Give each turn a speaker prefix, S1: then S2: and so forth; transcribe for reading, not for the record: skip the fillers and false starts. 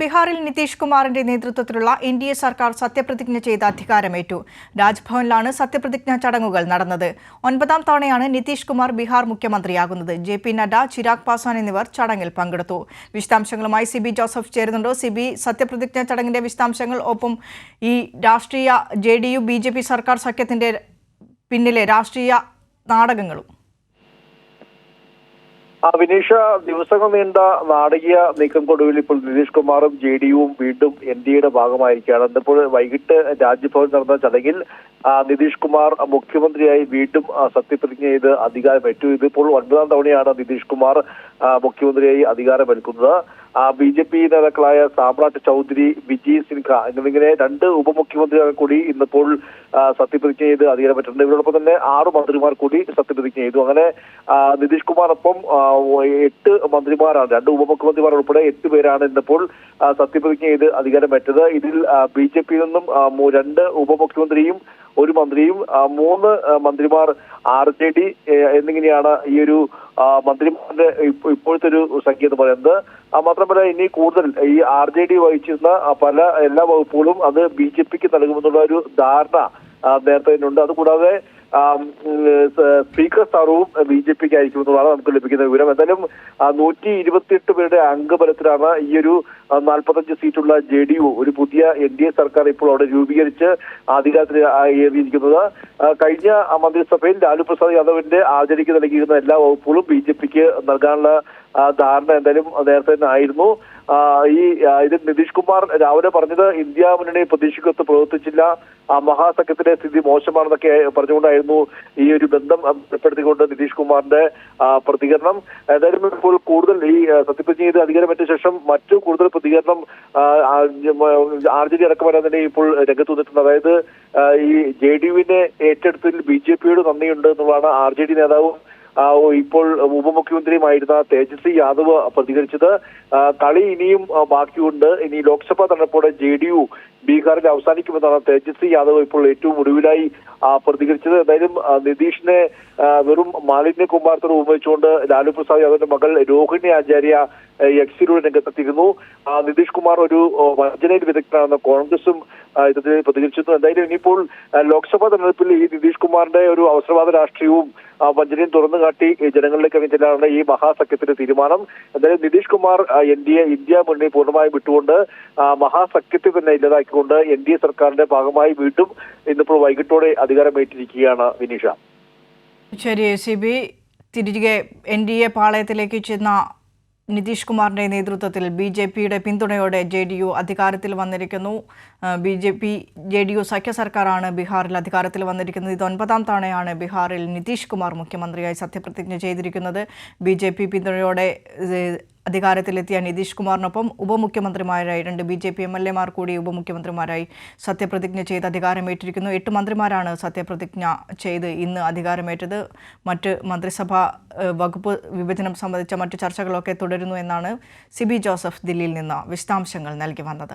S1: ബീഹാറിൽ നിതീഷ് കുമാറിന്റെ നേതൃത്വത്തിലുള്ള എൻഡിഎ സർക്കാർ സത്യപ്രതിജ്ഞ ചെയ്ത് അധികാരമേറ്റു. രാജ്ഭവനിലാണ് സത്യപ്രതിജ്ഞാ ചടങ്ങുകൾ നടന്നത്. 9ാം തവണയാണ് നിതീഷ് കുമാർ ബീഹാർ മുഖ്യമന്ത്രിയാകുന്നത്. ജെ.പി. നഡ്ഡ, ചിരാഗ് പാസ്വാൻ എന്നിവർ ചടങ്ങിൽ പങ്കെടുത്തു. വിശദാംശങ്ങളുമായി സിബി ജോസഫ് ചേരുന്നുണ്ട്. സിബി, സത്യപ്രതിജ്ഞാ ചടങ്ങിന്റെ വിശദാംശങ്ങൾ, ഒപ്പം ഈ രാഷ്ട്രീയ JDU BJP സർക്കാർ സഖ്യത്തിന്റെ പിന്നിലെ രാഷ്ട്രീയ നാടകങ്ങളും.
S2: വിനീഷ, ദിവസങ്ങൾ നീണ്ട നാടകീയ നീക്കംകൊടുവിൽ ഇപ്പോൾ നിതീഷ് കുമാറും JDUവും വീണ്ടും NDAയുടെ ഭാഗമായിരിക്കുകയാണ്. ഇന്നിപ്പോൾ വൈകിട്ട് രാജ്ഭവൻ നടന്ന ചടങ്ങിൽ നിതീഷ് കുമാർ മുഖ്യമന്ത്രിയായി വീണ്ടും സത്യപ്രതിജ്ഞ ചെയ്ത് അധികാരമേറ്റു. ഇതിപ്പോൾ 9ാം തവണയാണ് നിതീഷ് കുമാർ മുഖ്യമന്ത്രിയായി അധികാരമേൽക്കുന്നത്. BJP നേതാക്കളായ സാമ്രാട്ട് ചൗധരി, വിജയ് സിൻഹ എന്നിങ്ങനെ 2 ഉപമുഖ്യമന്ത്രിമാർ കൂടി ഇന്നിപ്പോൾ സത്യപ്രതിജ്ഞ ചെയ്ത് അധികാരമേറ്റിട്ടുണ്ട്. ഇവരോടൊപ്പം തന്നെ 6 മന്ത്രിമാർ കൂടി സത്യപ്രതിജ്ഞ ചെയ്തു. അങ്ങനെ നിതീഷ് കുമാറൊപ്പം 8 മന്ത്രിമാരാണ്, 2 ഉപമുഖ്യമന്ത്രിമാർ ഉൾപ്പെടെ 8 പേരാണ് ഇന്നിപ്പോൾ സത്യപ്രതിജ്ഞ ചെയ്ത് അധികാരമേറ്റത്. ഇതിൽ BJP നിന്നും 2 ഉപമുഖ്യമന്ത്രിയും 1 മന്ത്രിയും 3 മന്ത്രിമാർ RJD എന്നിങ്ങനെയാണ് ഈ ഒരു മന്ത്രിമാരുടെ ഇപ്പോഴത്തെ ഒരു സംഖ്യ എന്ന് പറയുന്നത്. മാത്രമല്ല, ഇനി കൂടുതൽ ഈ RJD വഹിച്ചിരുന്ന എല്ലാ വകുപ്പുകളും അത് BJPക്ക് നൽകുമെന്നുള്ള ഒരു ധാരണ നേരത്തെ തന്നെയുണ്ട്. അതുകൂടാതെ സ്പീക്കർ സ്ഥാനവും BJPക്ക് ആയിരിക്കുമെന്നുള്ളതാണ് നമുക്ക് ലഭിക്കുന്ന വിവരം. എന്തായാലും 128 പേരുടെ അംഗബലത്തിലാണ് ഈ ഒരു 45 സീറ്റുള്ള JDU ഒരു പുതിയ NDA സർക്കാർ ഇപ്പോൾ അവിടെ രൂപീകരിച്ച് അധികാരത്തിൽ ഏറിയിരിക്കുന്നത്. കഴിഞ്ഞ മന്ത്രിസഭയിൽ ലാലു പ്രസാദ് യാദവിന്റെ RJDക്ക് നൽകിയിരുന്ന എല്ലാ വകുപ്പുകളും BJPക്ക് നൽകാനുള്ള ധാരണ എന്തായാലും നേരത്തെ തന്നെ ആയിരുന്നു. ഇതിൽ നിതീഷ് കുമാർ രാവിലെ പറഞ്ഞത് ഇന്ത്യ മുന്നണി പ്രതീക്ഷയ്ക്കൊത്ത് പ്രവർത്തിച്ചില്ല, മഹാസഖ്യത്തിലെ സ്ഥിതി മോശമാണെന്നൊക്കെ പറഞ്ഞുകൊണ്ടായിരുന്നു ഈ ഒരു ബന്ധം ഏർപ്പെടുത്തിക്കൊണ്ട് നിതീഷ് കുമാറിന്റെ പ്രതികരണം. ഏതായാലും ഇപ്പോൾ കൂടുതൽ ഈ സത്യപ്രതിജ്ഞ ചെയ്ത് അധികാരമേറ്റ ശേഷം മറ്റു കൂടുതൽ പ്രതികരണം RJD അടക്കമെല്ലാം തന്നെ ഇപ്പോൾ രംഗത്ത് വന്നിട്ടുണ്ട്. അതായത് ഈ JDUവിനെ ഏറ്റെടുത്തതിൽ BJPയോട് നന്ദിയുണ്ട് എന്നുള്ളതാണ് RJD നേതാവും ഇപ്പോൾ ഉപമുഖ്യമന്ത്രിയുമായിരുന്ന തേജസ്വി യാദവ് പ്രതികരിച്ചത്. കളി ഇനിയും ബാക്കിയുണ്ട്. ഇനി ലോക്സഭാ തെരഞ്ഞെടുപ്പോടെ JDU ബീഹാറിൽ അവസാനിക്കുമെന്നാണ് തേജസ്വി യാദവ് ഇപ്പോൾ ഏറ്റവും ഒടുവിലായി പ്രതികരിച്ചത്. എന്തായാലും നിതീഷിനെ വെറും മാലിന്യ കുമ്പാരത്തോട് ഉപയോഗിച്ചുകൊണ്ട് ലാലു പ്രസാദ് യാദവിന്റെ മകൾ രോഹിണി ആചാര്യ എക്സിലൂടെ രംഗത്തെത്തിക്കുന്നു. നിതീഷ് കുമാർ ഒരു വഞ്ചനയിൽ വിദഗ്ധനാണെന്ന് കോൺഗ്രസും ഇതിൽ പ്രതികരിച്ചിരുന്നു. എന്തായാലും ഇനിയിപ്പോൾ ലോക്സഭാ തെരഞ്ഞെടുപ്പിൽ ഈ നിതീഷ് കുമാറിന്റെ ഒരു അവസരവാദ രാഷ്ട്രീയവും വഞ്ചനയും തുറന്നു കാട്ടി ജനങ്ങളിലേക്ക് ഇറങ്ങിച്ചെല്ലാനുള്ള ഈ മഹാസഖ്യത്തിന്റെ തീരുമാനം. എന്തായാലും നിതീഷ് കുമാർ ഇന്ത്യ മുന്നണി പൂർണ്ണമായും വിട്ടുകൊണ്ട് മഹാസഖ്യത്തെ തന്നെ ഇല്ലാതാക്കിക്കൊണ്ട് NDA സർക്കാരിന്റെ ഭാഗമായി വീണ്ടും ഇന്നിപ്പോൾ വൈകിട്ടോടെ അധികാരമേറ്റിരിക്കുകയാണ് വിനീഷ.
S1: ശരി സിബി, തിരികെ NDA പാളയത്തിലേക്ക് ചെന്ന നിതീഷ് കുമാറിന്റെ നേതൃത്വത്തിൽ BJPയുടെ പിന്തുണയോടെ JDU അധികാരത്തിൽ വന്നിരിക്കുന്നു. JDU സഖ്യ സർക്കാരാണ് ബീഹാറിൽ അധികാരത്തിൽ വന്നിരിക്കുന്നത്. ഇത് 9ാം തവണയാണ് ബീഹാറിൽ നിതീഷ് കുമാർ മുഖ്യമന്ത്രിയായി സത്യപ്രതിജ്ഞ ചെയ്തിരിക്കുന്നത്. BJP പിന്തുണയോടെ അധികാരത്തിലെത്തിയ നിതീഷ് കുമാറിനൊപ്പം ഉപമുഖ്യമന്ത്രിമാരായി 2 BJP MLAമാർ കൂടി ഉപമുഖ്യമന്ത്രിമാരായി സത്യപ്രതിജ്ഞ ചെയ്ത് അധികാരമേറ്റിരിക്കുന്നു. 8 മന്ത്രിമാരാണ് സത്യപ്രതിജ്ഞ ചെയ്ത് ഇന്ന് അധികാരമേറ്റത്. മറ്റ് മന്ത്രിസഭാ വകുപ്പ് വിഭജനം സംബന്ധിച്ച മറ്റു ചർച്ചകളൊക്കെ തുടരുന്നു എന്നാണ് സിബി ജോസഫ് ദില്ലിയിൽ നിന്ന് വിശദാംശങ്ങൾ നൽകി വന്നത്.